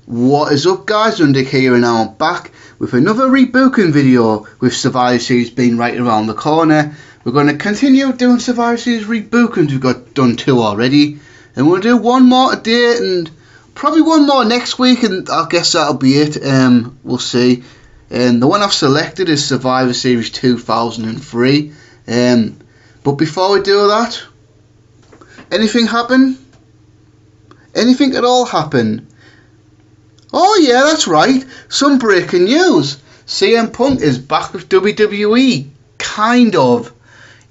What is up, guys? Undick here, and now I'm back with another rebooking video with Survivor Series being right around the corner. We're going to continue doing Survivor Series rebookings. We've got done 2 already, and we'll do 1 more today and probably 1 more next week, and I guess that'll be it. We'll see. The one I've selected is Survivor Series 2003. But before we do that, anything happen? Anything at all happen? Oh yeah, that's right. Some breaking news. CM Punk is back with WWE. Kind of.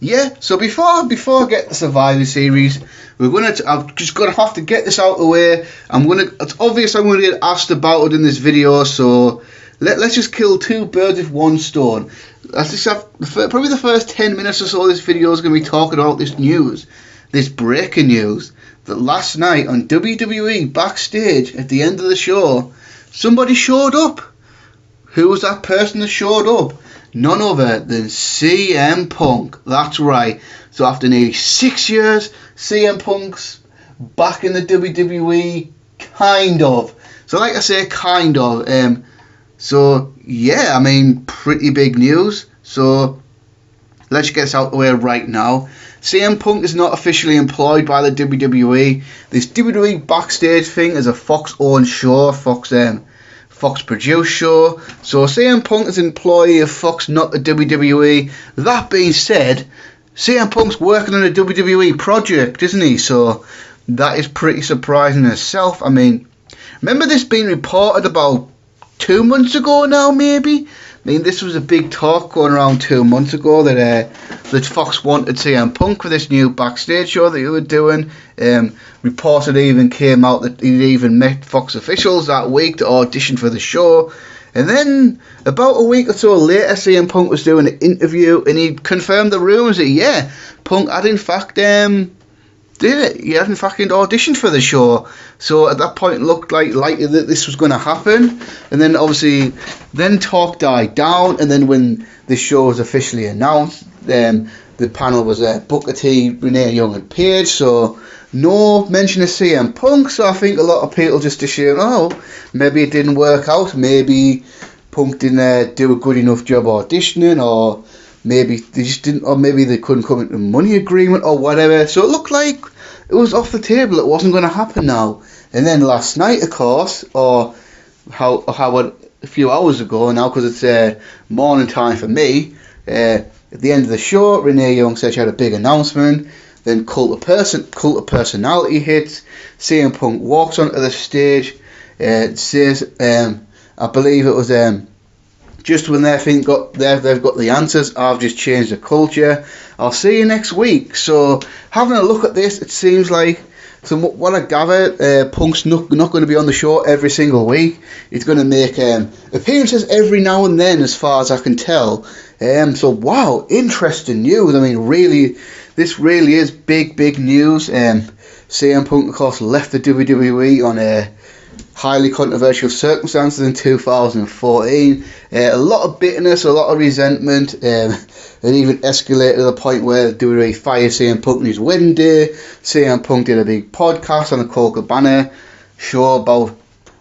Yeah, so before I get the Survivor Series, I'm just gonna have to get this out of the way. It's obvious I'm gonna get asked about it in this video, so let's just kill 2 birds with 1 stone. Let's just have probably the first 10 minutes or so of this video is gonna be talking about this news, this breaking news. That last night on WWE Backstage at the end of the show, somebody showed up. Who was that person that showed up? None other than CM Punk. That's right. So after nearly 6 years, CM Punk's back in the WWE, kind of. So like I say, kind of. So yeah, I mean, pretty big news. So let's get this out the way right now. CM Punk is not officially employed by the WWE. This WWE Backstage thing is a Fox-owned show, Fox-produced show. So CM Punk is an employee of Fox, not the WWE. That being said, CM Punk's working on a WWE project, isn't he? So that is pretty surprising in itself. I mean, remember this being reported about 2 months ago now, maybe? I mean, this was a big talk going around 2 months ago that Fox wanted CM Punk for this new Backstage show that they were doing. Reports had even came out that he'd even met Fox officials that week to audition for the show. And then, about a week or so later, CM Punk was doing an interview and he confirmed the rumours that, yeah, Punk had in fact he had in fact auditioned for the show. So at that point it looked likely that this was going to happen, and then obviously talk died down, and then when this show was officially announced, the panel was Booker T, Renee Young and Paige, so no mention of CM Punk. So I think a lot of people just assume, oh, maybe it didn't work out, maybe Punk didn't do a good enough job auditioning, or maybe they just didn't, or maybe they couldn't come into a money agreement or whatever. So it looked like it was off the table. It wasn't going to happen now. And then last night, of course, or how a few hours ago now, because it's morning time for me. At the end of the show, Renee Young said she had a big announcement. Then Cult of Personality hits. CM Punk walks onto the stage. Says, I believe it was just when they've got the answers, I've just changed the culture. I'll see you next week. So having a look at this, it seems like, from what I gather, Punk's not going to be on the show every single week. He's going to make appearances every now and then, as far as I can tell. So wow, interesting news. I mean, really, this really is big news. CM Punk, of course, left the WWE on highly controversial circumstances in 2014. A lot of bitterness, a lot of resentment. It even escalated to the point where WWE fired CM Punk on his wedding day. CM Punk did a big podcast on the Cole Cabana show about,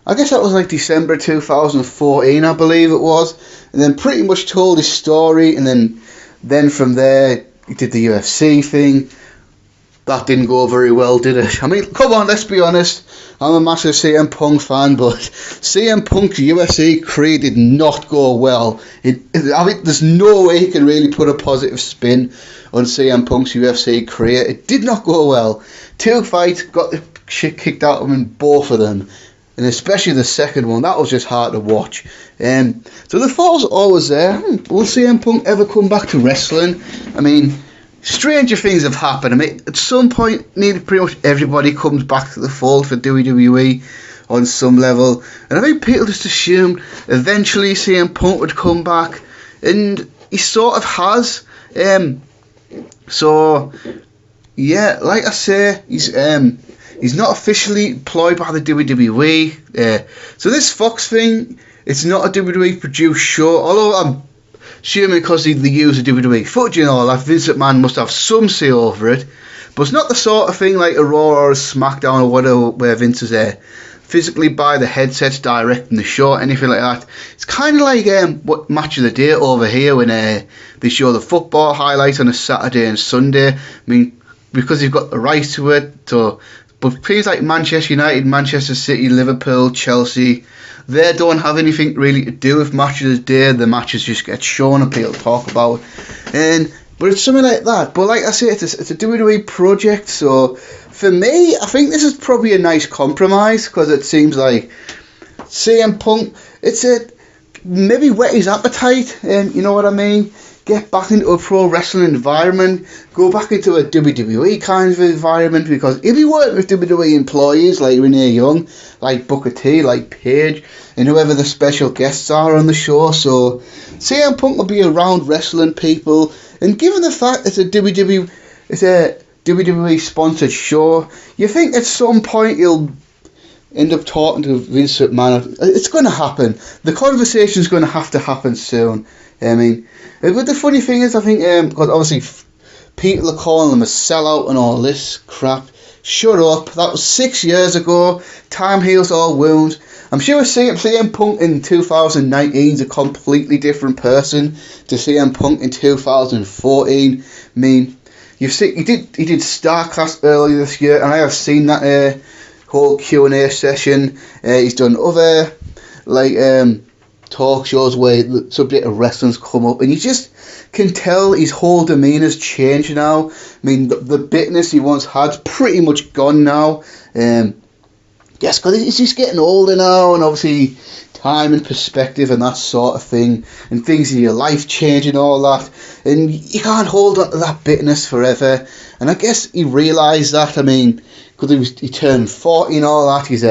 I guess that was like December 2014, I believe it was. And then pretty much told his story, and then from there he did the UFC thing. That didn't go very well, did it? I mean, come on, let's be honest. I'm a massive CM Punk fan, but CM Punk's UFC career did not go well. I mean, there's no way he can really put a positive spin on CM Punk's UFC career. It did not go well. 2 fights, got the shit kicked out of him in both of them. And especially the second one, that was just hard to watch. So the thought was always there, will CM Punk ever come back to wrestling? I mean, stranger things have happened. I mean, at some point, nearly pretty much everybody comes back to the fold for WWE on some level. And I think people just assumed eventually CM Punk would come back. And he sort of has. So, yeah, like I say, he's not officially employed by the WWE. So this Fox thing, it's not a WWE produced show. Although I'm assuming because they use the WWE footage and all that, Vince McMahon must have some say over it. But it's not the sort of thing like a Raw or a SmackDown or whatever where Vince is physically buy the headsets directing the show, anything like that. It's kind of like what Match of the Day over here when they show the football highlights on a Saturday and Sunday. I mean, because you've got the rights to it. So, but teams like Manchester United, Manchester City, Liverpool, Chelsea, they don't have anything really to do with Match of the Day. The matches just get shown and people talk about. But it's something like that. But like I say, it's a WWE project. So for me, I think this is probably a nice compromise, because it seems like CM Punk, maybe whet his appetite, and you know what I mean? Get back into a pro wrestling environment, go back into a WWE kind of environment, because he'll be working with WWE employees like Renee Young, like Booker T, like Paige, and whoever the special guests are on the show. So CM Punk will be around wrestling people, and given the fact it's a WWE sponsored show, you think at some point he'll end up talking to Vince McMahon. It's going to happen. The conversation's going to have to happen soon. I mean, but the funny thing is, I think, because obviously people are calling him a sellout and all this crap. Shut up. That was 6 years ago. Time heals all wounds. I'm sure CM Punk in 2019 is a completely different person to CM Punk in 2014. I mean, he did StarCast earlier this year, and I have seen that whole Q&A session. He's done other talk shows where the subject of wrestling's come up, and you just can tell his whole demeanour's changed now. I mean, the bitterness he once had's pretty much gone now. Yes, because he's just getting older now, and obviously time and perspective and that sort of thing, and things in your life change and all that, and you can't hold on to that bitterness forever. And I guess he realised that. I mean, because he turned 40 and all that, he's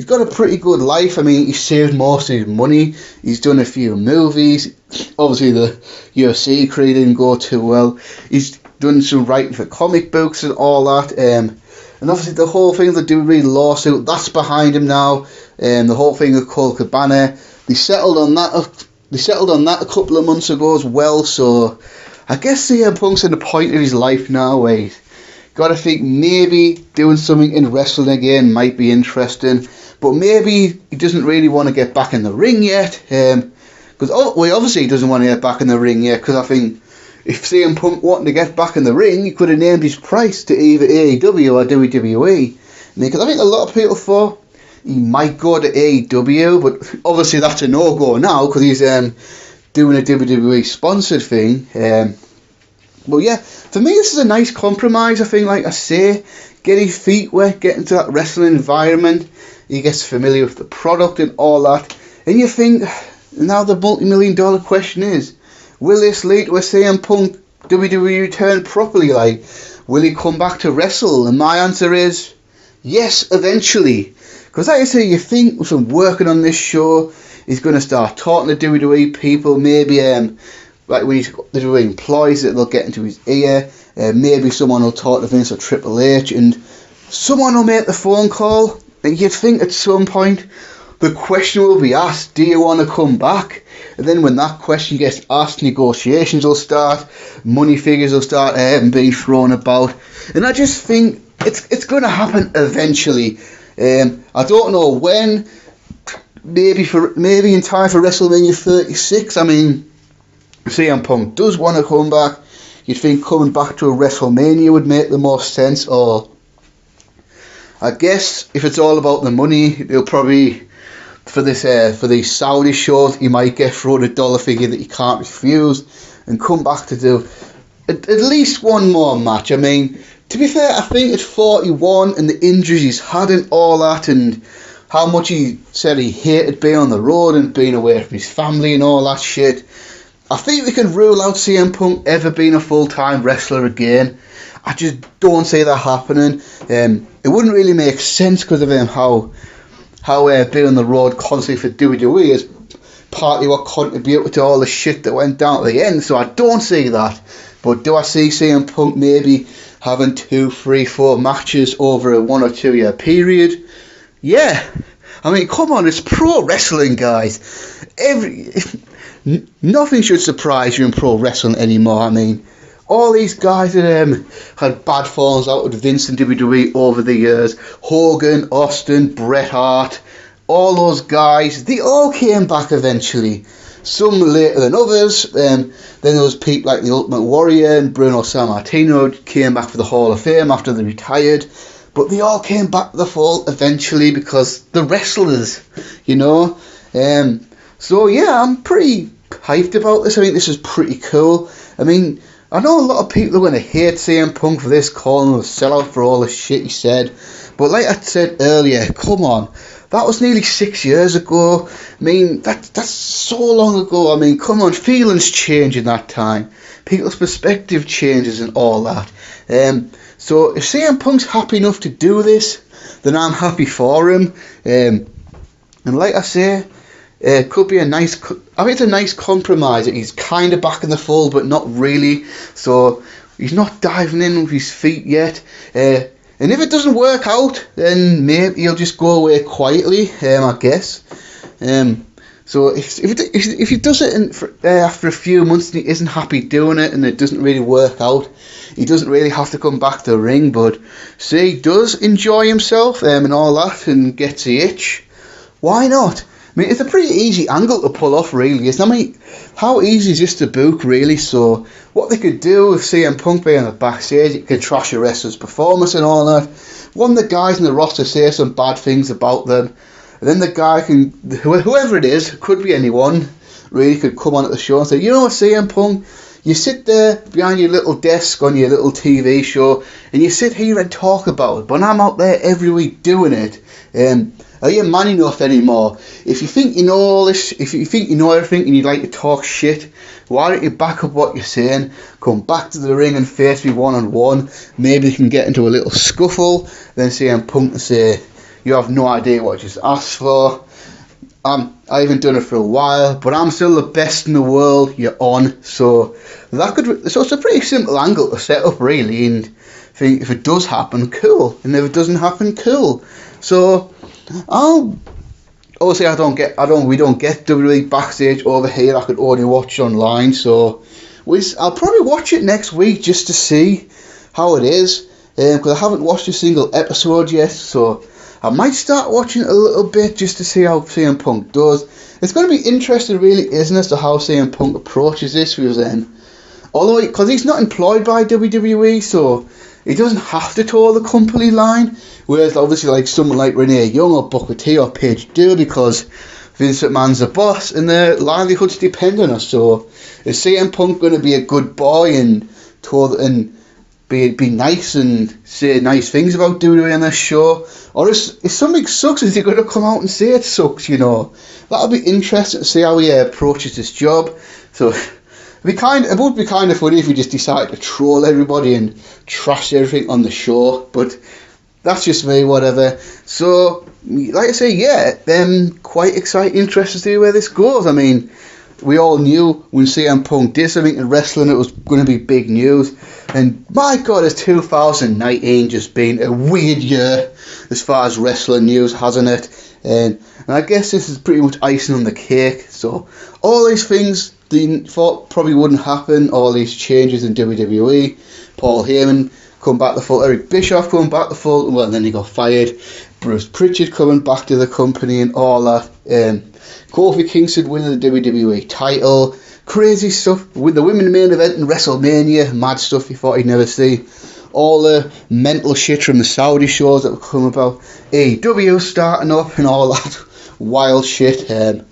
got a pretty good life. I mean, he's saved most of his money, he's done a few movies, obviously the UFC career didn't go too well, he's done some writing for comic books and all that, and obviously the whole thing of the WWE lawsuit, that's behind him now. The whole thing of Cole Cabana, they settled on that a couple of months ago as well. So I guess CM Punk's at the point of his life now where he's got to think maybe doing something in wrestling again might be interesting, but maybe he doesn't really want to get back in the ring yet. Because obviously he doesn't want to get back in the ring yet, because I think if CM Punk wanted to get back in the ring, he could have named his price to either AEW or WWE. I mean, because I think a lot of people thought he might go to AEW, but obviously that's a no-go now, because he's doing a WWE sponsored thing. But yeah, for me this is a nice compromise. I think, like I say, get his feet wet, get into that wrestling environment, he gets familiar with the product and all that, and you think, now the multi-million-dollar question is, will this lead to a CM Punk WWE return properly? Like, will he come back to wrestle? And my answer is yes, eventually. Because like I say, you think with him working on this show, he's going to start talking to WWE people, maybe like when he's got the WWE employees, that they'll get into his ear, maybe someone will talk to Vince or Triple H, and someone will make the phone call, and you'd think at some point the question will be asked, do you want to come back? And then when that question gets asked, negotiations will start, money figures will start being thrown about, and I just think it's going to happen eventually. I don't know when, maybe in time for WrestleMania 36. I mean, if CM Punk does want to come back, you'd think coming back to a WrestleMania would make the most sense, or I guess if it's all about the money, they'll probably, for these Saudi shows, he might get thrown a dollar figure that he can't refuse and come back to do at least one more match. I mean, to be fair, I think at 41 and the injuries he's had and all that, and how much he said he hated being on the road and being away from his family and all that shit, I think we can rule out CM Punk ever being a full-time wrestler again. I just don't see that happening. It wouldn't really make sense because of how being on the road constantly for WWE is partly what contributed to all the shit that went down at the end, so I don't see that. But do I see CM Punk maybe having 2, 3, 4 matches over a 1 or 2 year period? Yeah. I mean, come on, it's pro wrestling, guys. Nothing should surprise you in pro wrestling anymore. I mean, all these guys that had bad falls out with Vince and WWE over the years, Hogan, Austin, Bret Hart, all those guys, they all came back eventually. Some later than others. Then there was people like the Ultimate Warrior and Bruno Sammartino came back for the Hall of Fame after they retired. But they all came back to the fold eventually because the wrestlers, you know. So yeah, I'm pretty hyped about this. I think this is pretty cool. I mean, I know a lot of people are going to hate CM Punk for this, calling him a sellout for all the shit he said. But like I said earlier, come on. That was nearly 6 years ago. I mean, that's so long ago. I mean, come on, feelings change in that time. People's perspective changes and all that. So if CM Punk's happy enough to do this, then I'm happy for him. And like I say, it could be I think it's a nice compromise. He's kind of back in the fold, but not really. So he's not diving in with his feet yet. And if it doesn't work out, then maybe he'll just go away quietly, I guess. So if he does it after a few months and he isn't happy doing it and it doesn't really work out, he doesn't really have to come back to the ring. But say he does enjoy himself and all that and gets the itch, why not? I mean, it's a pretty easy angle to pull off, really, isn't it? I mean, how easy is this to book, really? So what they could do with CM Punk being on the backstage, it could trash a wrestler's performance and all that. One of the guys in the roster say some bad things about them, and then the guy can, whoever it is, could be anyone, really, could come on at the show and say, you know what, CM Punk, you sit there behind your little desk on your little TV show, and you sit here and talk about it, but I'm out there every week doing it. Are you man enough anymore? If you think you know all this, if you think you know everything and you'd like to talk shit, why don't you back up what you're saying, come back to the ring and face me one-on-one, maybe you can get into a little scuffle, then CM Punk and say, you have no idea what you just asked for, I haven't done it for a while, but I'm still the best in the world, you're on. So it's a pretty simple angle to set up, really, and if it does happen, cool, and if it doesn't happen, cool. So obviously we don't get WWE Backstage over here. I could only watch online, so I'll probably watch it next week just to see how it is, because I haven't watched a single episode yet, so I might start watching it a little bit just to see how CM Punk does. It's going to be interesting, really, isn't it, as to how CM Punk approaches this, because he's not employed by WWE, so he doesn't have to toe the company line, whereas obviously like someone like Renee Young or Booker T or Paige do, because Vince McMahon's the boss and their livelihoods depend on us. So is CM Punk going to be a good boy and be nice and say nice things about WWE on this show, or if something sucks, is he going to come out and say it sucks? That'll be interesting to see how he approaches this job. So it would be kind of funny if he just decided to troll everybody and trash everything on the show, but that's just me, whatever. So, like I say, yeah, quite excited, interested to see where this goes. I mean, we all knew when CM Punk did something in wrestling, it was going to be big news, and my God, has 2019 just been a weird year as far as wrestling news, hasn't it? And I guess this is pretty much icing on the cake. So, all these things they thought probably wouldn't happen, all these changes in WWE, Paul Heyman come back to full, Eric Bischoff coming back to full, well, and then he got fired, Bruce Pritchard coming back to the company and all that, Kofi Kingston winning the WWE title, crazy stuff with the women main event in WrestleMania, mad stuff you thought you'd never see, all the mental shit from the Saudi shows that have come about, AEW starting up and all that wild shit, and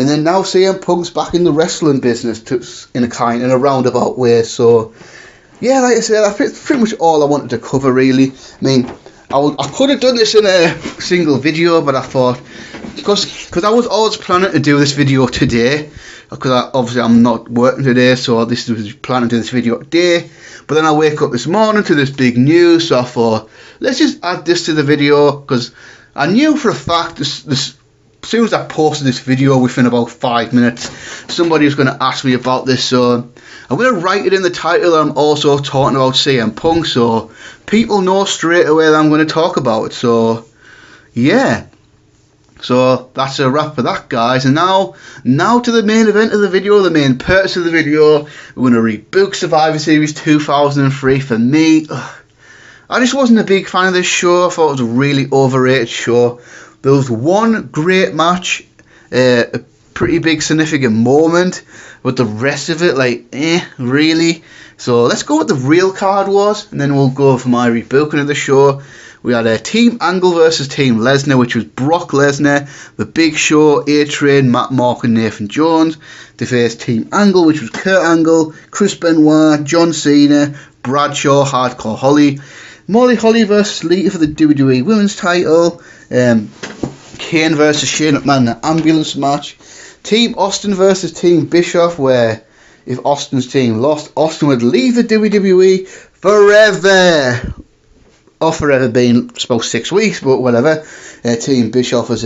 then now CM Punk's back in the wrestling business in a roundabout way. So, yeah, like I said, that's pretty much all I wanted to cover, really. I mean, I could have done this in a single video, but I thought, because I was always planning to do this video today, because obviously I'm not working today, so this was planning to do this video today. But then I wake up this morning to this big news, so I thought, let's just add this to the video, because I knew for a fact as soon as I posted this video, within about 5 minutes, somebody was going to ask me about this, so I'm going to write it in the title. I'm also talking about CM Punk, so people know straight away that I'm going to talk about it. So, yeah. So that's a wrap for that, guys. And now to the main event of the video, the main purpose of the video. We're going to rebook Survivor Series 2003. For me, I just wasn't a big fan of this show. I thought it was a really overrated show. There was one great match, a pretty big significant moment, but the rest of it, like, really. So let's go with the real card was, and then we'll go for my rebooking of the show. We had a Team Angle versus Team Lesnar, which was Brock Lesnar, The Big Show, A-Train, Matt Morgan, Nathan Jones. They faced Team Angle, which was Kurt Angle, Chris Benoit, John Cena, Bradshaw, Hardcore Holly. Molly Holly versus Lita for the WWE Women's title. Kane versus Shane McMahon in the ambulance match. Team Austin versus Team Bischoff, where if Austin's team lost, Austin would leave the WWE forever. Or forever being supposed 6 weeks, but whatever. Team Bischoff was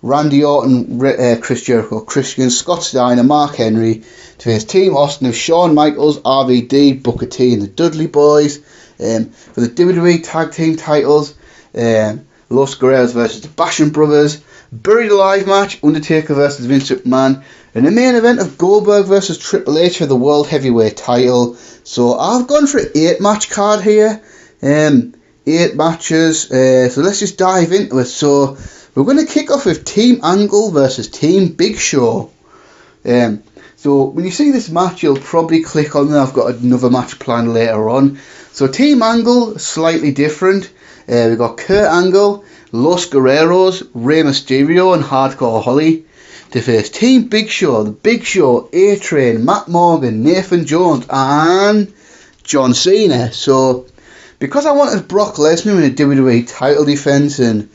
Randy Orton, Chris Jericho, Christian, Scott Steiner, Mark Henry. To face Team Austin of Shawn Michaels, RVD, Booker T and the Dudley Boys. For the WWE Tag Team titles, Los Guerreros versus the Basham Brothers. Buried Alive match, Undertaker versus Vince McMahon. And the main event of Goldberg versus Triple H for the World Heavyweight title. So I've gone for an 8-match card here. 8 matches, so let's just dive into it. So we're going to kick off with Team Angle versus Team Big Show. So when you see this match, you'll probably click on there. I've got another match planned later on. So Team Angle, slightly different. We've got Kurt Angle, Los Guerreros, Rey Mysterio and Hardcore Holly to face Team Big Show, The Big Show, A-Train, Matt Morgan, Nathan Jones and John Cena. So because I wanted Brock Lesnar in a WWE title defense, and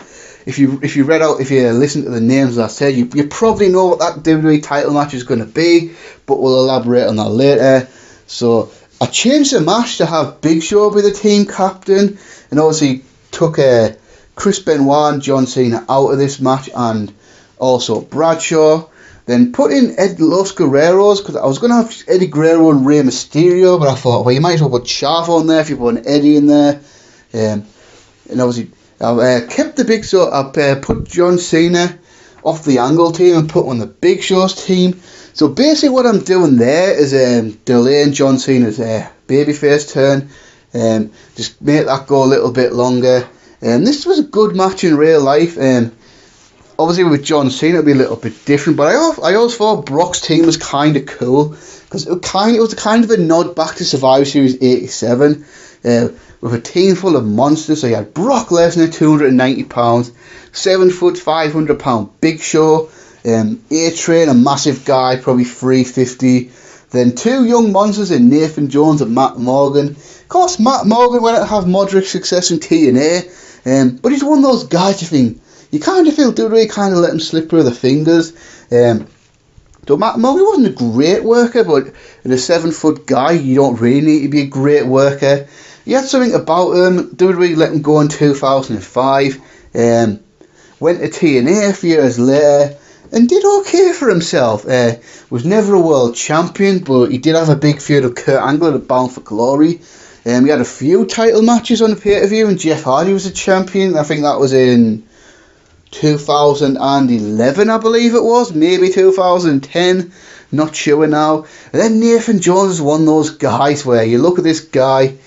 if you listen to the names I said, you probably know what that WWE title match is going to be, but we'll elaborate on that later. So I changed the match to have Big Show be the team captain, and obviously took Chris Benoit and John Cena out of this match, and also Bradshaw. Then put in Los Guerreros, because I was going to have Eddie Guerrero and Rey Mysterio, but I thought, well, you might as well put Chavo in there if you put an Eddie in there. And obviously, I've kept the Big Show. I've put John Cena off the Angle team and put on the Big Show's team. So basically what I'm doing there is delaying John Cena's babyface turn. Just make that go a little bit longer. This was a good match in real life. Obviously with John Cena it'll be a little bit different, but I always thought Brock's team was kind of cool, because it was kind of a nod back to Survivor Series 87, with a team full of monsters. So you had Brock Lesnar, 290 pounds, 7 foot, 500 pound Big Show, A-Train, a massive guy, probably 350. Then 2 young monsters in Nathan Jones and Matt Morgan. Of course, Matt Morgan went on to have moderate success in TNA, but he's one of those guys you kind of feel WWE kind of let him slip through the fingers. So Matt Morgan wasn't a great worker, but in a 7-foot guy, you don't really need to be a great worker. He had something about him. WWE let him go in 2005. Went to TNA a few years later and did okay for himself. Was never a world champion, but he did have a big feud with Kurt Angle at Bound for Glory. He had a few title matches on the pay-per-view, and Jeff Hardy was a champion. I think that was in 2011, I believe it was, maybe 2010, not sure now. And then Nathan Jones is one of those guys where you look at this guy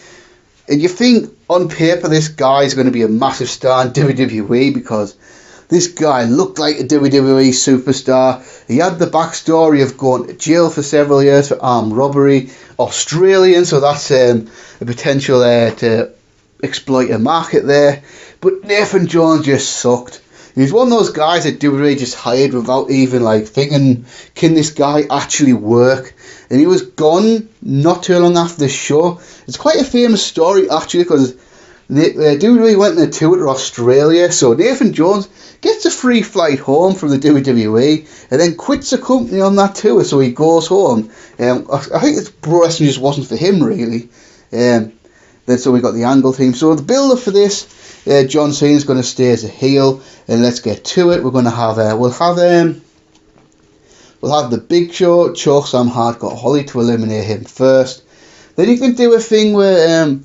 and you think on paper this guy is going to be a massive star in WWE, because this guy looked like a WWE superstar. He had the backstory of going to jail for several years for armed robbery, Australian, so that's a potential to exploit a market there. But Nathan Jones just sucked. He's one of those guys that WWE just hired without even thinking, can this guy actually work? And he was gone not too long after the show. It's quite a famous story actually, because WWE went on a tour to Australia, so Nathan Jones gets a free flight home from the WWE and then quits the company on that tour, so he goes home. I think this pro wrestling just wasn't for him really. Then so we got the Angle team. So the build up for this, John Cena's going to stay as a heel, and let's get to it. We're going to have we'll have the Big Show chokeslam Hardcore Holly to eliminate him first. Then you can do a thing where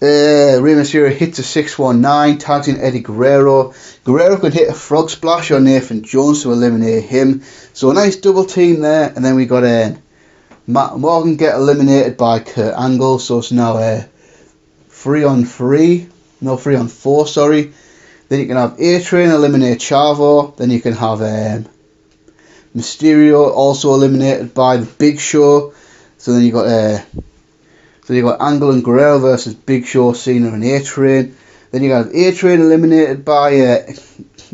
Rey Mysterio hits a 619, tags in Eddie Guerrero. Guerrero could hit a frog splash on Nathan Jones to eliminate him. So a nice double team there. And then we got Matt Morgan get eliminated by Kurt Angle. So it's now 3 on 4, sorry. Then you can have A-Train eliminate Chavo. Then you can have Mysterio also eliminated by the Big Show. So then you got Angle and Guerrero versus Big Show, Cena and A-Train. Then you got A-Train eliminated by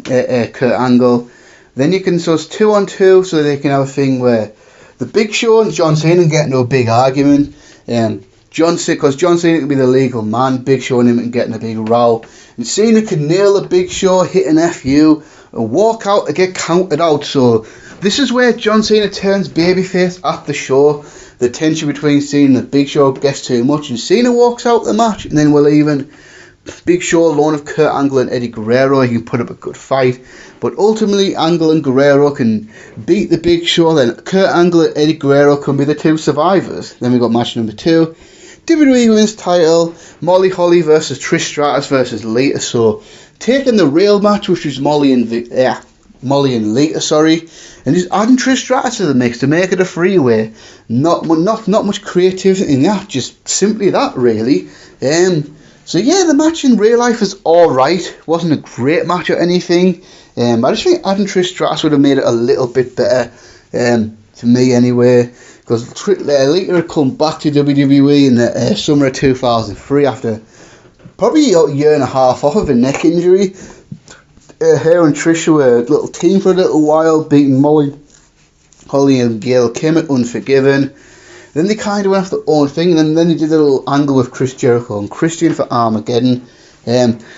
Kurt Angle. Then you can, so it's 2 on 2, so they can have a thing where the Big Show and John Cena get into a big argument. Because John Cena can be the legal man, Big Show and him can get in a big row. And Cena can nail the Big Show, hit an FU, and walk out and get counted out. So this is where John Cena turns babyface at the show. The tension between Cena and the Big Show gets too much, and Cena walks out the match, and then we're leaving Big Show alone of Kurt Angle and Eddie Guerrero. He can put up a good fight, but ultimately Angle and Guerrero can beat the Big Show. Then Kurt Angle and Eddie Guerrero can be the 2 survivors. Then we got match number 2, WWE Women's Title, Molly Holly versus Trish Stratus versus Lita. So taking the real match, which was Molly and Lita, and just adding Trish Stratus to the mix to make it a freeway. Not much creativity in that, just simply that really. So yeah, the match in real life is alright. Wasn't a great match or anything. But I just think adding Trish Stratus would have made it a little bit better, to me anyway. Because Lita had come back to WWE in the summer of 2003 after probably a year and a half off of a neck injury. Her and Trish were a little team for a little while, beating Molly Holly and Gail Kim at Unforgiven. Then they kind of went off their own thing, and then they did a little angle with Chris Jericho and Christian for Armageddon.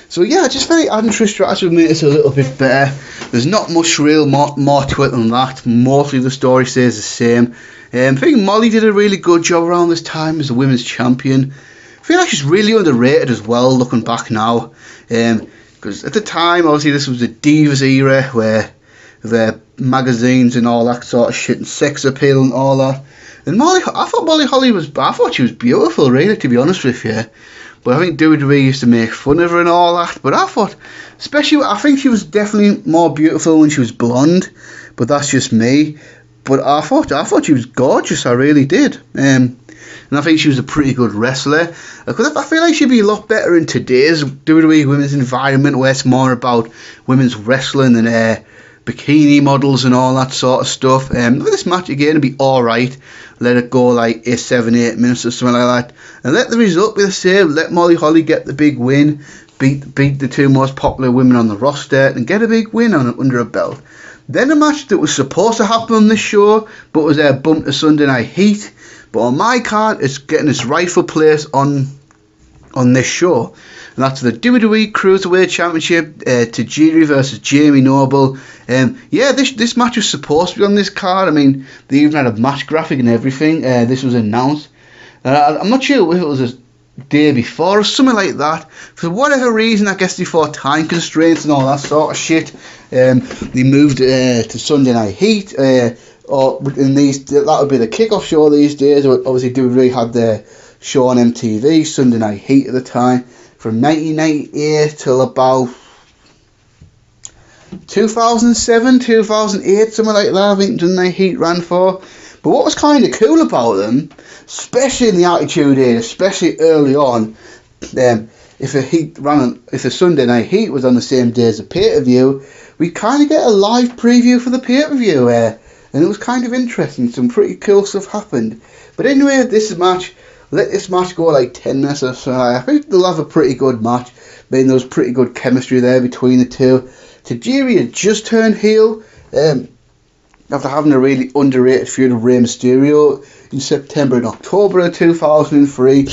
So yeah, I just felt like adding Trish Stratus would make it a little bit better. There's not much real more to it than that. Mostly the story stays the same. I think Molly did a really good job around this time as a women's champion. I feel like she's really underrated as well, looking back now. Because at the time, obviously, this was the Divas era where the magazines and all that sort of shit and sex appeal and all that. And I thought she was beautiful, really, to be honest with you. But I think WWE used to make fun of her and all that. But I think she was definitely more beautiful when she was blonde. But that's just me. But I thought she was gorgeous, I really did. And I think she was a pretty good wrestler. Because I feel like she'd be a lot better in today's WWE women's environment, where it's more about women's wrestling and bikini models and all that sort of stuff. This match again would be alright. Let it go like 7-8 minutes or something like that. And let the result be the same. Let Molly Holly get the big win. Beat the 2 most popular women on the roster and get a big win under her belt. Then a match that was supposed to happen on this show, but was bumped to Sunday Night Heat. But on my card, it's getting its rightful place on this show. And that's the WWE Cruiserweight Championship, Tajiri versus Jamie Noble. This match was supposed to be on this card. I mean, they even had a match graphic and everything. This was announced. I'm not sure if it was a day before or something like that. For whatever reason, I guess before time constraints and all that sort of shit, they moved to Sunday Night Heat. That would be the kickoff show these days. Obviously, WWE had their show on MTV, Sunday Night Heat at the time, from 1998 till about 2007, 2008, something like that. I think Sunday Night Heat ran for. But what was kind of cool about them, especially in the Attitude Era, especially early on, if a Sunday Night Heat was on the same day as a pay-per-view, we kind of get a live preview for the pay-per-view, and it was kind of interesting. Some pretty cool stuff happened. But anyway, let this match go like 10 minutes or so. I think they'll have a pretty good match. I mean, there was pretty good chemistry there between the two. Tajiri had just turned heel, after having a really underrated feud with Rey Mysterio in September and October of 2003.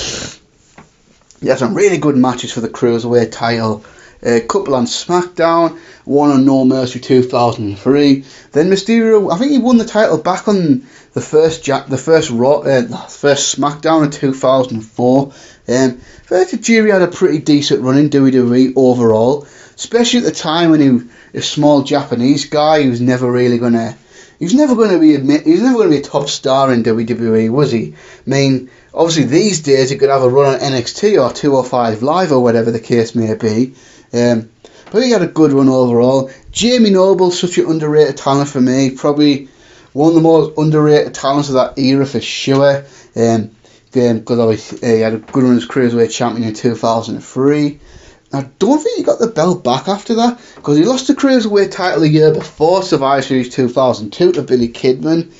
He had some really good matches for the Cruiserweight title. A couple on SmackDown, one on No Mercy 2003. Then Mysterio, I think he won the title back on the first SmackDown in 2004. Tajiri had a pretty decent run in WWE overall, especially at the time when he was a small Japanese guy who was never really going to He's never going to be a top star in WWE, was he? I mean, obviously these days he could have a run on NXT or 205 Live or whatever the case may be. But he had a good run overall. Jamie Noble, such an underrated talent for me. Probably one of the most underrated talents of that era for sure. Because he had a good run as Cruiserweight Champion in 2003. I don't think he got the belt back after that, because he lost the Cruiserweight title a year before Survivor Series 2002 to Billy Kidman.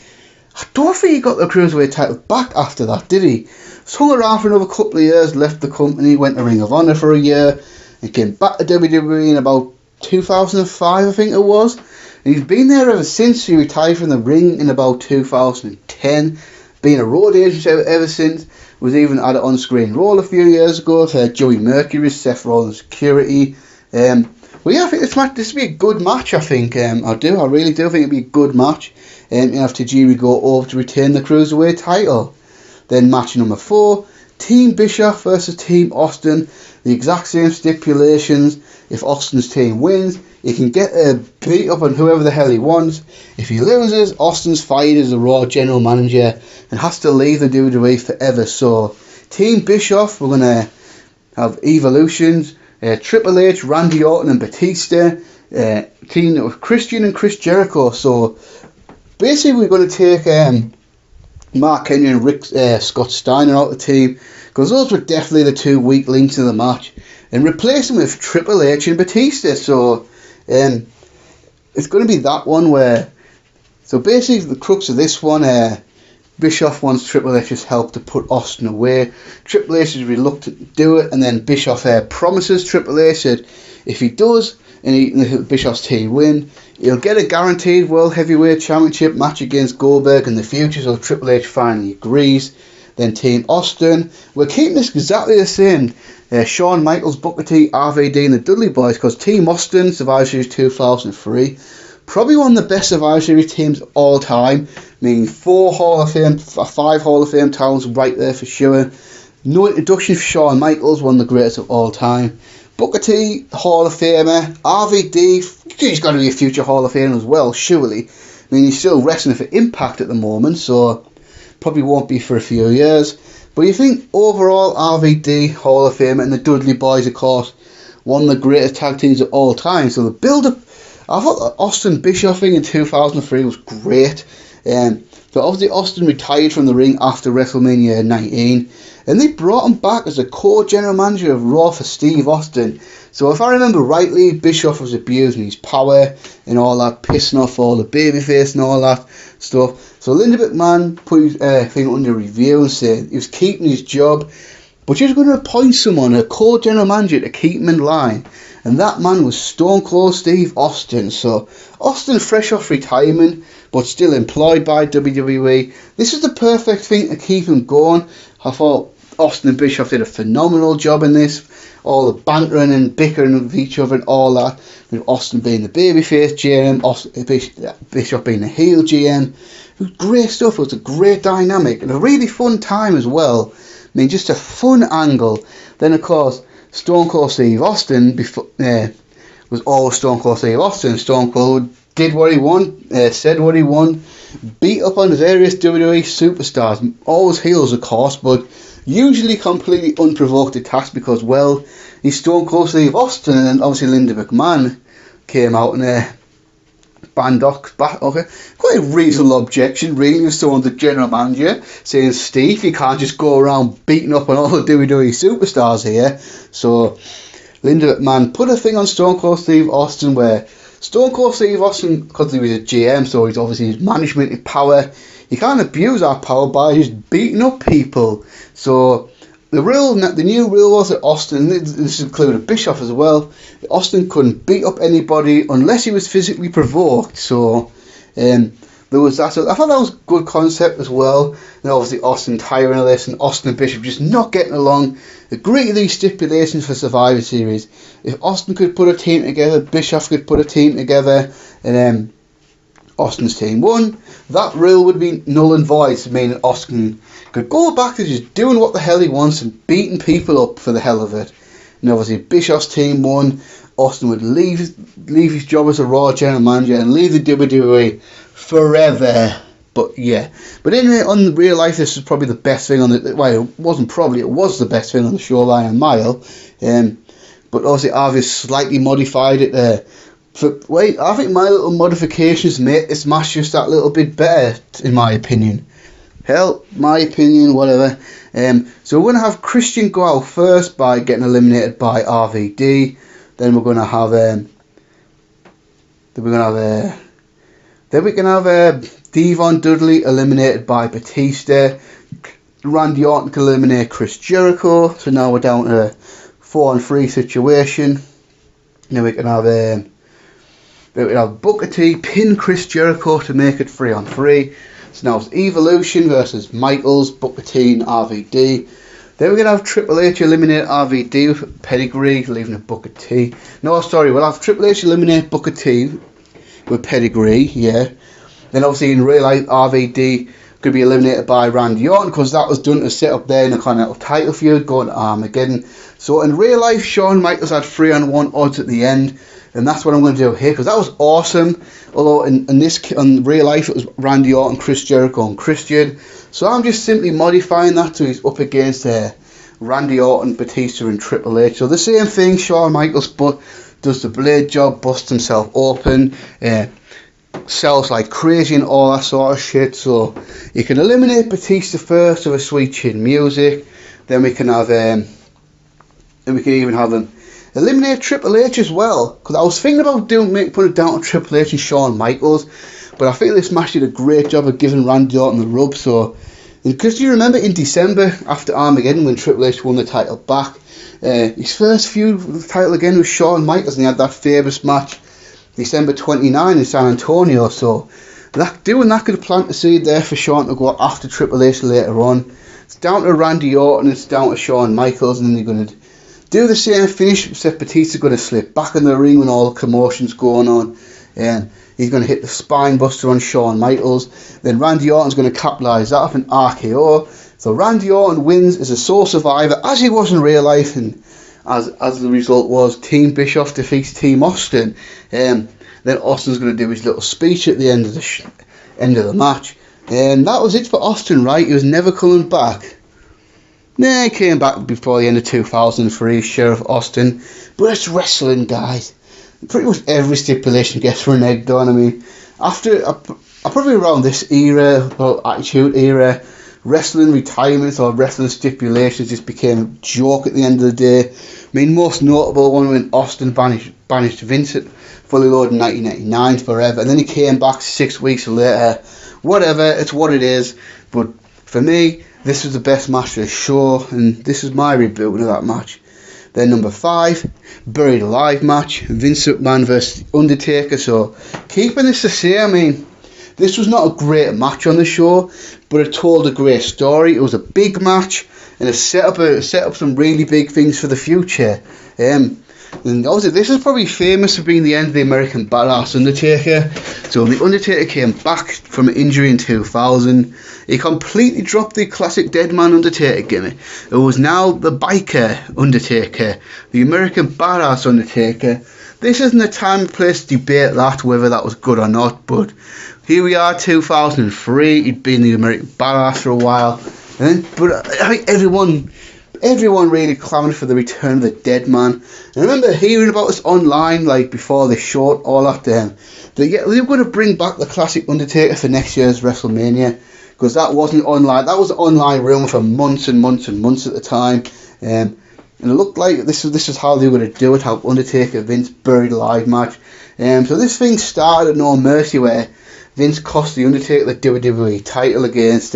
I don't think he got the Cruiserweight title back after that, did he? Hung around for another couple of years, left the company, went to Ring of Honor for a year, and came back to WWE in about 2005, I think it was. And he's been there ever since. He retired from the ring in about 2010. Been a road agent ever since. Was even at an on-screen role a few years ago for Joey Mercury, Seth Rollins' security. Well, yeah, I think this will be a good match, I think. I really do think it'll be a good match. After Tajiri go over to retain the Cruiserweight title. Then match number 4, Team Bischoff versus Team Austin. The exact same stipulations. If Austin's team wins, he can get a beat up on whoever the hell he wants. If he loses, Austin's fired as a Raw general manager and has to leave the WWE forever. So, Team Bischoff, we're going to have evolutions. Triple H, Randy Orton and Batista. Team with Christian and Chris Jericho. So, basically we're going to take Mark Henry and Scott Steiner out of the team, because those were definitely the two weak links in the match, and replace them with Triple H and Batista. So it's going to be that one where, so basically the crux of this one, Bischoff wants Triple H's help to put Austin away. Triple H is reluctant to do it, and then Bischoff promises Triple H that if he does, and Bischoff's team win, he'll get a guaranteed World Heavyweight Championship match against Goldberg in the future. So Triple H finally agrees. Then Team Austin, we're keeping this exactly the same. Shawn Michaels, Booker T, RVD and the Dudley Boys, because Team Austin, Survivor Series 2003, probably one of the best Survivor Series teams of all time. I mean, 5 Hall of Fame talents right there for sure. No introduction for Shawn Michaels, one of the greatest of all time. Booker T, Hall of Famer. RVD, he's got to be a future Hall of Famer as well, surely. I mean, he's still wrestling for Impact at the moment, so probably won't be for a few years. But you think overall, RVD, Hall of Famer, and the Dudley Boys, of course, one of the greatest tag teams of all time. So the build-up, I thought the Austin Bischoff thing in 2003 was great. So obviously Austin retired from the ring after WrestleMania 19, and they brought him back as a co-general manager of Raw for Steve Austin. So if I remember rightly, Bischoff was abusing his power and all that, pissing off all the babyface and all that stuff. So Linda McMahon put his thing under review and said he was keeping his job, but she was going to appoint someone, a co-general manager, to keep him in line. And that man was Stone Cold Steve Austin. So Austin, fresh off retirement, but still employed by WWE. This is the perfect thing to keep him going. I thought Austin and Bischoff did a phenomenal job in this. All the bantering and bickering with each other and all that. With Austin being the babyface GM, Bischoff being the heel GM. It was great stuff. It was a great dynamic and a really fun time as well. I mean, just a fun angle. Then, of course, Stone Cold Steve Austin was always Stone Cold Steve Austin. Stone Cold did what he wanted, said what he wanted, beat up on various WWE superstars, always heels of course, but usually completely unprovoked attacks because, well, he's Stone Cold Steve Austin. And then obviously Linda McMahon came out and quite a reasonable objection really of someone, the general manager, saying, Steve, you can't just go around beating up on all the WWE superstars here. So Linda McMahon put a thing on Stone Cold Steve Austin where Stone Cold Steve Austin, because he was a GM, so he's obviously his management in power, he can't abuse our power by just beating up people. So the new rule was that Austin, this included Bischoff as well, Austin couldn't beat up anybody unless he was physically provoked. So there was that. So I thought that was a good concept as well. And obviously Austin tiring of this, and Austin and Bischoff just not getting along. Agree to these stipulations for Survivor Series. If Austin could put a team together, Bischoff could put a team together, and Austin's team won, that rule would be null and void, meaning Austin could go back to just doing what the hell he wants and beating people up for the hell of it. And obviously Bischoff's team won, Austin would leave his job as a Raw general manager and leave the WWE forever. But yeah. But anyway, on real life, this is probably the best thing on the... Well, it wasn't probably, it was the best thing on the show by a mile. But obviously, I've slightly modified it there. I think my little modifications make this match just that little bit better, in my opinion. Hell, my opinion, whatever. So we're going to have Christian go out first by getting eliminated by RVD. Then we're going to have Devon Dudley eliminated by Batista. Randy Orton can eliminate Chris Jericho. So now we're down to a 4-on-3 situation. Then we can have Booker T pin Chris Jericho to make it 3-on-3. So now it's Evolution versus Michaels, Booker T and RVD. Then we're going to have Triple H eliminate RVD with pedigree, leaving it Booker T. No, sorry, we'll have Triple H eliminate Booker T with pedigree, yeah. Then obviously in real life, RVD could be eliminated by Randy Orton because that was done to set up there in a Continental title feud going to Armageddon. So in real life, Shawn Michaels had 3-on-1 odds at the end. And that's what I'm going to do here because that was awesome. Although in real life it was Randy Orton, Chris Jericho and Christian. So I'm just simply modifying that to he's up against Randy Orton, Batista and Triple H. So the same thing, Shawn Michaels does the blade job, busts himself open, sells like crazy and all that sort of shit. So you can eliminate Batista first with a sweet chin music. Then we can have even have him eliminate Triple H as well, because I was thinking about putting it down to Triple H and Shawn Michaels, but I think this match did a great job of giving Randy Orton the rub. So, because you remember in December after Armageddon when Triple H won the title back, his first feud with the title again was Shawn Michaels, and he had that famous match December 29 in San Antonio. So doing that could have planted the seed there for Shawn to go after Triple H later on. It's down to Randy Orton, it's down to Shawn Michaels, and then you're going to do the same finish, except Batista's going to slip back in the ring when all the commotion's going on. And he's going to hit the spine buster on Shawn Michaels. Then Randy Orton's going to capitalise that up in RKO. So Randy Orton wins as a sole survivor, as he was in real life. And as the result was, Team Bischoff defeats Team Austin. Then Austin's going to do his little speech at the end of the match. And that was it for Austin, right? He was never coming back. Nah, he came back before the end of 2003, Sheriff Austin. But it's wrestling, guys. Pretty much every stipulation gets reneged on. I mean, after probably around this era, well, Attitude Era, wrestling retirements or wrestling stipulations just became a joke at the end of the day. I mean, most notable one when Austin banished Vince at Fully Loaded in 1999 forever, and then he came back 6 weeks later. Whatever, it's what it is. But for me, this was the best match of the show, and this is my reboot of that match. Then number 5, Buried Alive match, Vince McMahon versus Undertaker. So keeping this the same, I mean, this was not a great match on the show, but it told a great story. It was a big match, and it set up some really big things for the future. And obviously this is probably famous for being the end of the American Badass Undertaker. So when the Undertaker came back from an injury in 2000, he completely dropped the classic Dead Man Undertaker gimmick. It was now the Biker Undertaker, the American Badass Undertaker. This isn't the time and place to debate that, whether that was good or not, but here we are, 2003, he'd been the American Badass for a while. But I think everyone really clamoured for the return of the Dead Man. And I remember hearing about this online, like before they showed all that they were going to bring back the classic Undertaker for next year's WrestleMania, because that wasn't online. That was an online rumour for months and months and months at the time. And it looked like this is how they were going to do it, how Undertaker Vince Buried Alive match. So this thing started at No Mercy, where Vince cost the Undertaker the WWE title against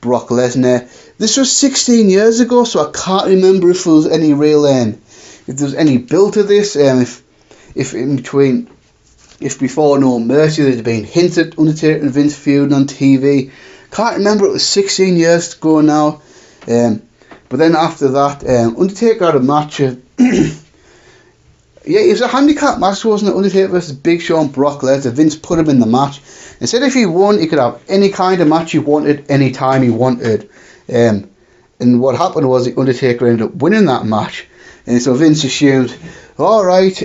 Brock Lesnar. This was 16 years ago, so I can't remember if there was any real if there was any build to this. If before No Mercy there'd been hints at Undertaker and Vince feuding on TV. Can't remember, it was 16 years ago now. But then after that, Undertaker had a match. Yeah, it was a handicap match, wasn't it? Undertaker versus Big Show and Brock Lesnar. Vince put him in the match and said if he won, he could have any kind of match he wanted, any time he wanted. And what happened was the Undertaker ended up winning that match. And so Vince assumed, alright,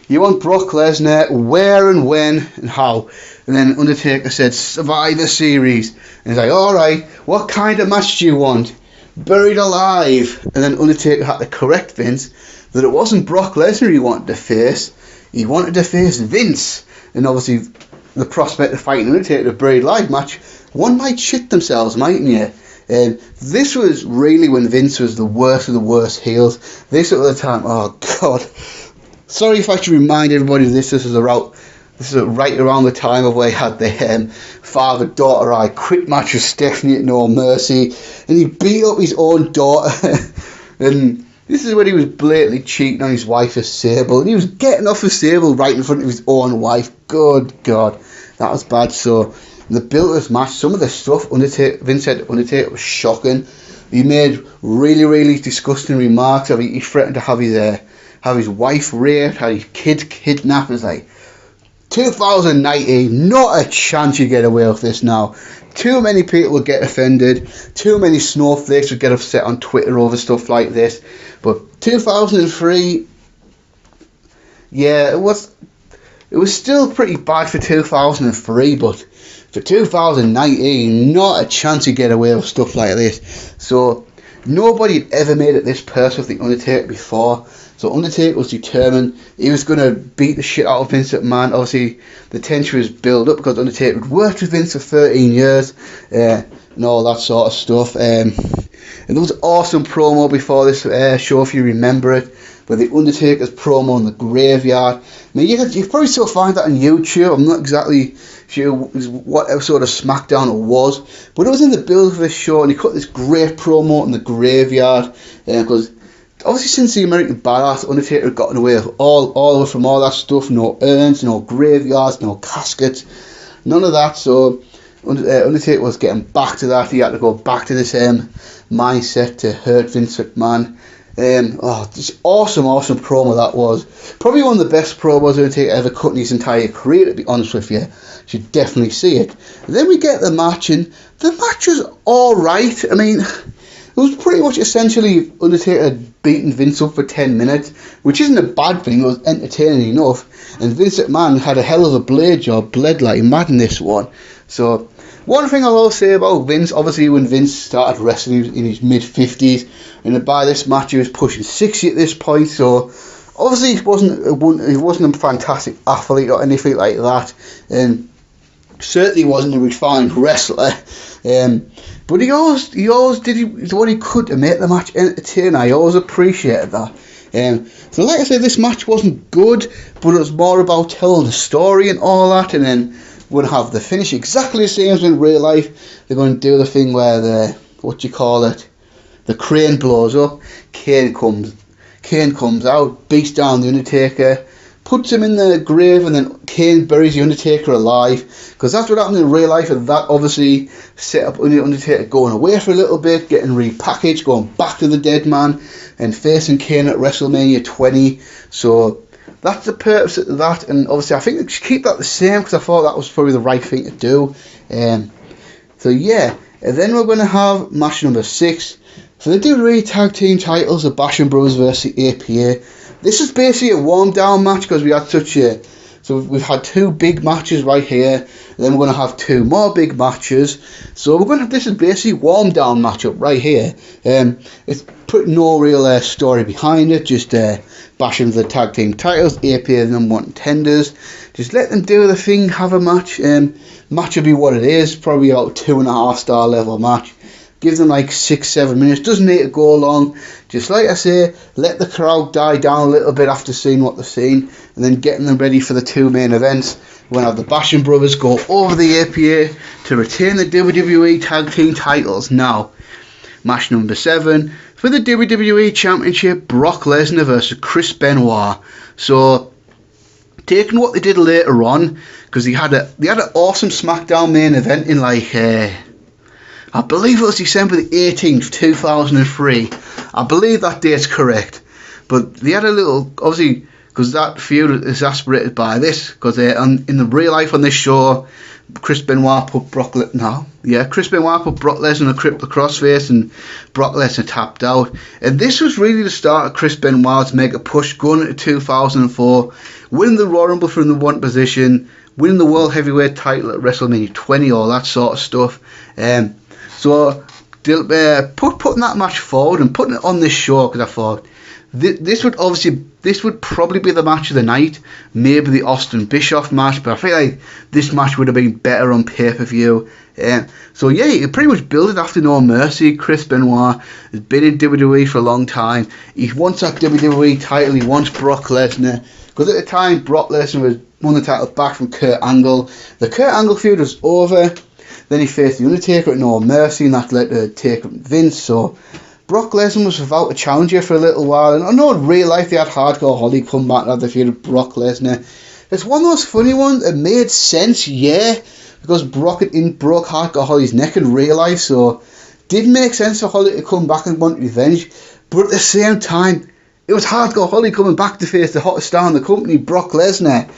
you want Brock Lesnar, where and when and how? And then Undertaker said, Survivor Series. And he's like, alright, what kind of match do you want? Buried alive. And then Undertaker had to correct Vince that it wasn't Brock Lesnar he wanted to face. He wanted to face Vince. And obviously, the prospect of fighting Undertaker in a buried alive match, one might shit themselves, mightn't you? This was really when Vince was the worst of the worst heels. This at the time, oh God. Sorry if I should remind everybody of this. This is right around the time of where he had the father-daughter I quit match with Stephanie at No Mercy, and he beat up his own daughter. And this is when he was blatantly cheating on his wife as Sable, and he was getting off of Sable right in front of his own wife. Good God, that was bad. So the build of this match, some of the stuff Vince said Undertaker was shocking. He made really, really disgusting remarks. He threatened to have his wife raped, had his kids kidnapped. It's like 2019, not a chance you get away with this now. Too many people would get offended. Too many snowflakes would get upset on Twitter over stuff like this. But 2003, yeah, it was still pretty bad for 2003, but for 2019, not a chance you get away with stuff like this. So nobody had ever made it this personal with The Undertaker before. So Undertaker was determined he was going to beat the shit out of Vince McMahon. Obviously, the tension was built up because Undertaker had worked with Vince for 13 years and all that sort of stuff. And there was an awesome promo before this show, if you remember it, where the Undertaker's promo in the graveyard. I mean, you probably still find that on YouTube. I'm not exactly sure what episode of SmackDown it was, but it was in the build of this show, and he cut this great promo in the graveyard because obviously since the American Badass, Undertaker had gotten away with all from all that stuff. No urns, no graveyards, no caskets, none of that. So Undertaker was getting back to that. He had to go back to this mindset to hurt Vince McMahon. This awesome promo that was. Probably one of the best promos Undertaker ever cut in his entire career, to be honest with you. You should definitely see it. And then we get the match, and the match was alright. I mean, it was pretty much essentially Undertaker had beaten Vince up for 10 minutes, which isn't a bad thing. It was entertaining enough. And Vince McMahon had a hell of a blade job, bled like mad in this one. So, one thing I will say about Vince, obviously when Vince started wrestling in his mid-50s, and by this match he was pushing 60 at this point, so obviously he wasn't a fantastic athlete or anything like that, and certainly wasn't a refined wrestler, but he always did what he could to make the match entertaining. I always appreciated that. So like I said, this match wasn't good, but it was more about telling the story and all that, and then we're going to have the finish exactly the same as in real life. They're going to do the thing where the crane blows up, Kane comes out, beats down the Undertaker, puts him in the grave, and then Kane buries the Undertaker alive, because that's what happened in real life, and that obviously set up the Undertaker going away for a little bit, getting repackaged, going back to the dead man, and facing Kane at WrestleMania 20. So that's the purpose of that, and obviously I think they should keep that the same, because I thought that was probably the right thing to do. So yeah, and then we're going to have match number 6 for the WWE Tag Team titles, the Basham Brothers versus the APA. This is basically a warm down match, because we had so we've had 2 big matches right here, and then we're going to have 2 more big matches. So this is basically a warm down matchup right here. It's put no real story behind it, just Basham the tag team titles, APA the number 1 contenders. Just let them do the thing, have a match. Match will be what it is, probably about 2.5 star level match. Give them like 6-7 minutes, doesn't need to go long. Just like I say, let the crowd die down a little bit after seeing what they've seen, and then getting them ready for the 2 main events. We're going to have the Basham Brothers go over the APA to retain the WWE Tag Team titles. Now, match number 7 for the WWE Championship, Brock Lesnar versus Chris Benoit. So, taking what they did later on, because they had an awesome SmackDown main event in I believe it was December the 18th, 2003. I believe that date's correct. But they had a little, obviously, because that feud is exasperated by this, because in the real life on this show, Chris Benoit put Brock Lesnar in a crippled crossface and Brock Lesnar tapped out. And this was really the start of Chris Benoit's mega push going into 2004, winning the Royal Rumble from the one position, winning the World Heavyweight title at WrestleMania 20, all that sort of stuff. So putting that match forward and putting it on this show, because I thought this would probably be the match of the night, maybe the Austin Bischoff match, but I feel like this match would have been better on pay-per-view. So yeah, you pretty much build it after No Mercy. Chris Benoit has been in WWE for a long time. He wants that WWE title, he wants Brock Lesnar, because at the time Brock Lesnar won the title back from Kurt Angle. The Kurt Angle feud was over, then he faced The Undertaker at No Mercy, and that led to a take up Vince. So Brock Lesnar was without a challenger for a little while, and I know in real life they had Hardcore Holly come back and have the feud with Brock Lesnar. It's one of those funny ones. It made sense, yeah, because Brock broke Hardcore Holly's neck in real life, so it did make sense for Holly to come back and want revenge. But at the same time, it was Hardcore Holly coming back to face the hottest star in the company, Brock Lesnar.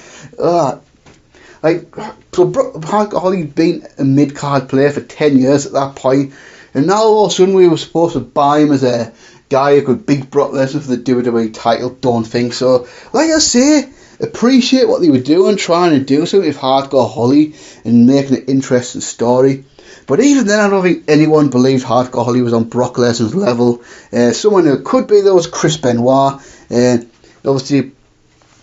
Hardcore Holly had been a mid-card player for 10 years at that point, and now all of a sudden we were supposed to buy him as a guy who could beat Brock Lesnar for the WWE title. Don't think so. Like I say, appreciate what they were doing, trying to do something with Hardcore Holly and making an interesting story. But even then, I don't think anyone believed Hardcore Holly was on Brock Lesnar's level. Someone who could be there was Chris Benoit. Obviously,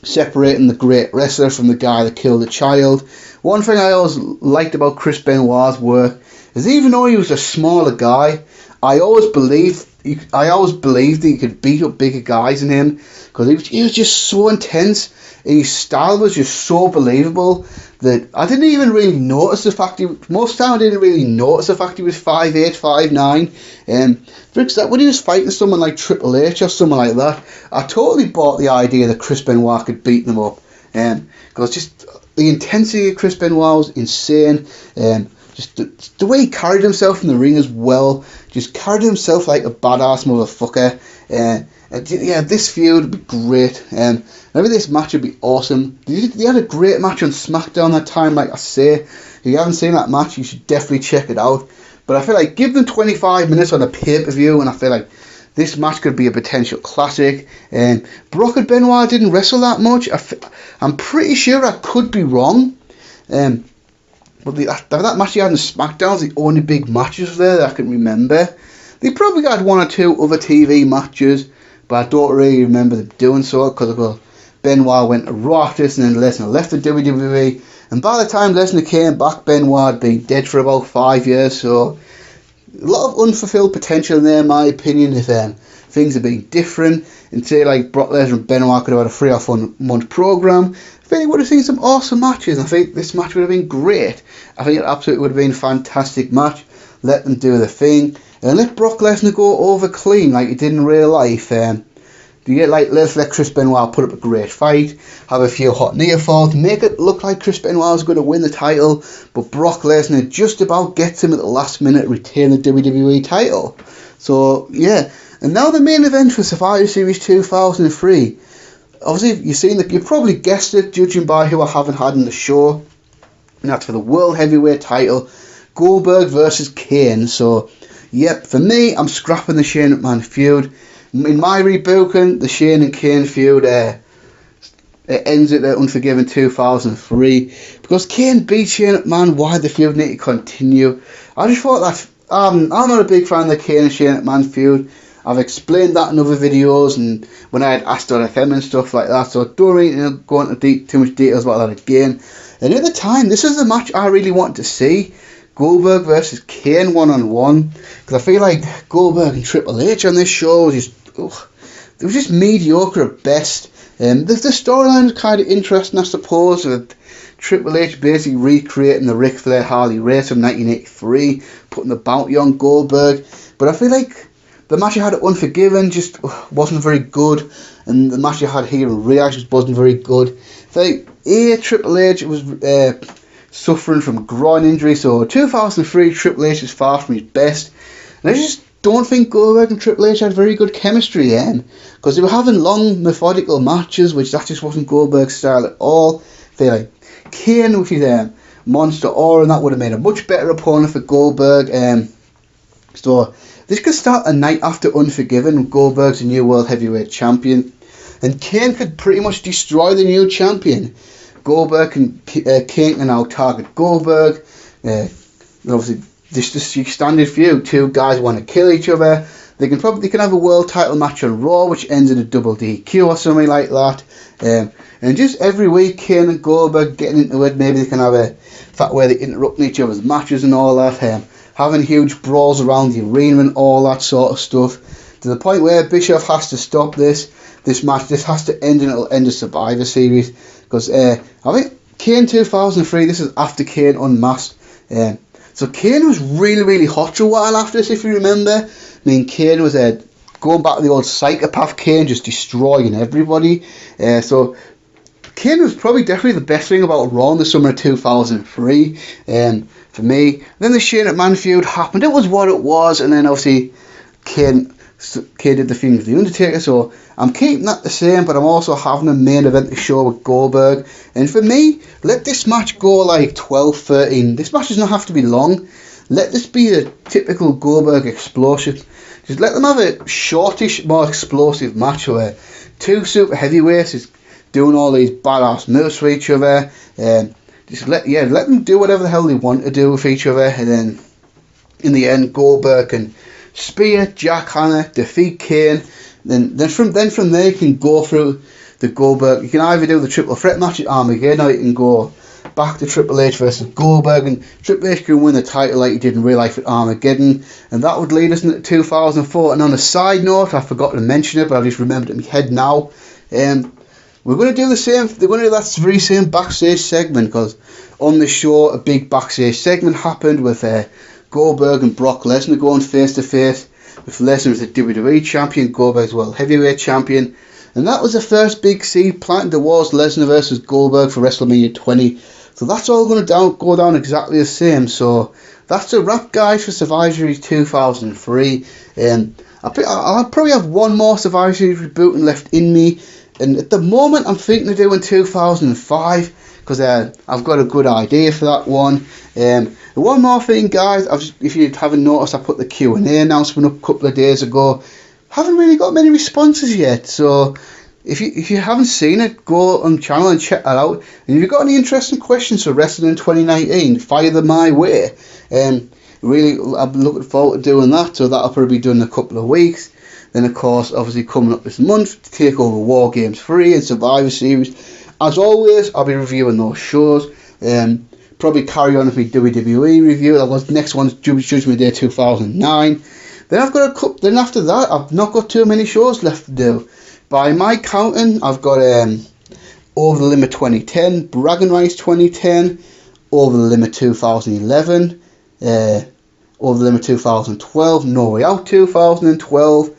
separating the great wrestler from the guy that killed the child. One thing I always liked about Chris Benoit's work is, even though he was a smaller guy, I always believed that he could beat up bigger guys than him, because he was just so intense, and his style was just so believable that I didn't even really notice the fact he was 5'8", 5'9". For example, when he was fighting someone like Triple H or someone like that, I totally bought the idea that Chris Benoit could beat them up, because just the intensity of Chris Benoit was insane. Just the way he carried himself in the ring as well, just carried himself like a badass motherfucker. Yeah, this feud would be great. Maybe this match would be awesome. They had a great match on SmackDown that time, like I say. If you haven't seen that match, you should definitely check it out. But I feel like give them 25 minutes on a pay-per-view, and I feel like this match could be a potential classic. Brock and Benoit didn't wrestle that much. I'm pretty sure I could be wrong. But that match he had on SmackDown is the only big matches there that I can remember. They probably had one or two other TV matches, but I don't really remember them doing so, because Benoit went to Raw after this, and then Lesnar left the WWE. And by the time Lesnar came back, Benoit had been dead for about 5 years, so a lot of unfulfilled potential in there, in my opinion. If things had been different, and say like Brock Lesnar and Benoit could have had a 3 or 4 month program, I think we would have seen some awesome matches. I think this match would have been great. I think it absolutely would have been a fantastic match. Let them do the thing, and let Brock Lesnar go over clean like he did in real life. Let's let Chris Benoit put up a great fight, have a few hot near falls, make it look like Chris Benoit was going to win the title, but Brock Lesnar just about gets him at the last minute, retain the WWE title. So yeah, and now the main event for Survivor Series 2003. Obviously, you probably guessed it, judging by who I haven't had in the show. And that's for the World Heavyweight title, Goldberg versus Kane. So, yep, for me, I'm scrapping the Shane McMahon feud. In my rebooking, the Shane and Kane feud it ends at the Unforgiven 2003. Because Kane beat Shane McMahon, why the feud need to continue? I just thought that I'm not a big fan of the Kane and Shane McMahon feud. I've explained that in other videos, and when I had Ask.fm and stuff like that, so don't really go into too much details about that again. And at the time, this is the match I really wanted to see, Goldberg versus Kane 1-on-1, because I feel like Goldberg and Triple H on this show was just mediocre at best. The storyline was kind of interesting, I suppose, with Triple H basically recreating the Ric Flair Harley race from 1983, putting the bounty on Goldberg. But I feel like the match I had at Unforgiven just wasn't very good, and the match I had here in real just wasn't very good. Triple H was suffering from groin injury, so 2003 Triple H is far from his best, and I just don't think Goldberg and Triple H had very good chemistry then, because they were having long methodical matches, which that just wasn't Goldberg's style at all. Kane with his Monster Aura, and that would have made a much better opponent for Goldberg. So this could start a night after Unforgiven. Goldberg's the new World Heavyweight Champion, and Kane could pretty much destroy the new champion. Goldberg and Kane can now target Goldberg. Obviously, this is your standard feud. Two guys want to kill each other. They can have a world title match on Raw, which ends in a double DQ or something like that. And just every week, Kane and Goldberg getting into it. Maybe they can have a fact where they interrupt each other's matches and all that. Having huge brawls around the arena and all that sort of stuff. To the point where Bischoff has to stop this match. This has to end, and it'll end the Survivor Series. Because I think Kane 2003, this is after Kane Unmasked. So Kane was really, really hot for a while after this, if you remember. I mean, Kane was going back to the old psychopath Kane, just destroying everybody. So Kane was probably definitely the best thing about Raw in the summer of 2003 for me. Then the Shane McMahon feud happened. It was what it was, and then obviously Kane did the thing with The Undertaker, so I'm keeping that the same, but I'm also having a main event to show with Goldberg. And for me, let this match go like 12-13. This match does not have to be long. Let this be a typical Goldberg explosion. Just let them have a shortish, more explosive match where two super heavyweights is doing all these badass moves for each other. Just let them do whatever the hell they want to do with each other, and then in the end, Goldberg can spear, jackhammer, defeat Kane. Then from there you can go through the Goldberg. You can either do the triple threat match at Armageddon, or you can go back to Triple H versus Goldberg, and Triple H can win the title like he did in real life at Armageddon, and that would lead us into 2004. And on a side note, I forgot to mention it, but I just remembered it in my head now. We're going to do the same. They're going to do that very same backstage segment, because on the show a big backstage segment happened with Goldberg and Brock Lesnar going face to face, with Lesnar as the WWE champion, Goldberg as World Heavyweight Champion, and that was the first big seed planted towards Lesnar versus Goldberg for WrestleMania 20. So that's all going to go down exactly the same. So that's a wrap, guys, for Survivor Series 2003. I'll probably have one more Survivor Series rebooting left in me, and at the moment I'm thinking of doing 2005, because I've got a good idea for that one. One more thing, guys, if you haven't noticed, I put the Q&A announcement up a couple of days ago. Haven't really got many responses yet, so if you haven't seen it, go on the channel and check that out. And if you've got any interesting questions for wrestling in 2019, fire them my way. Really, I'm looking forward to doing that, so that'll probably be done in a couple of weeks. Then, of course, obviously coming up this month, to take over War Games 3 and Survivor Series. As always, I'll be reviewing those shows. Probably carry on with my WWE review. That was next one's Judgment Day 2009. Then I've got a couple. Then after that, I've not got too many shows left to do. By my counting, I've got Over the Limit 2010, Bragging Rights 2010, Over the Limit 2011, Over the Limit 2012, No Way Out 2012.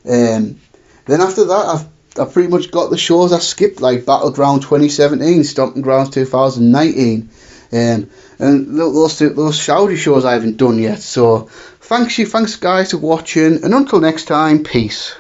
Then after that, I've pretty much got the shows I skipped, like Battleground 2017, Stomping Grounds 2019, and those Saudi shows I haven't done yet. So thanks guys for watching, and until next time, peace.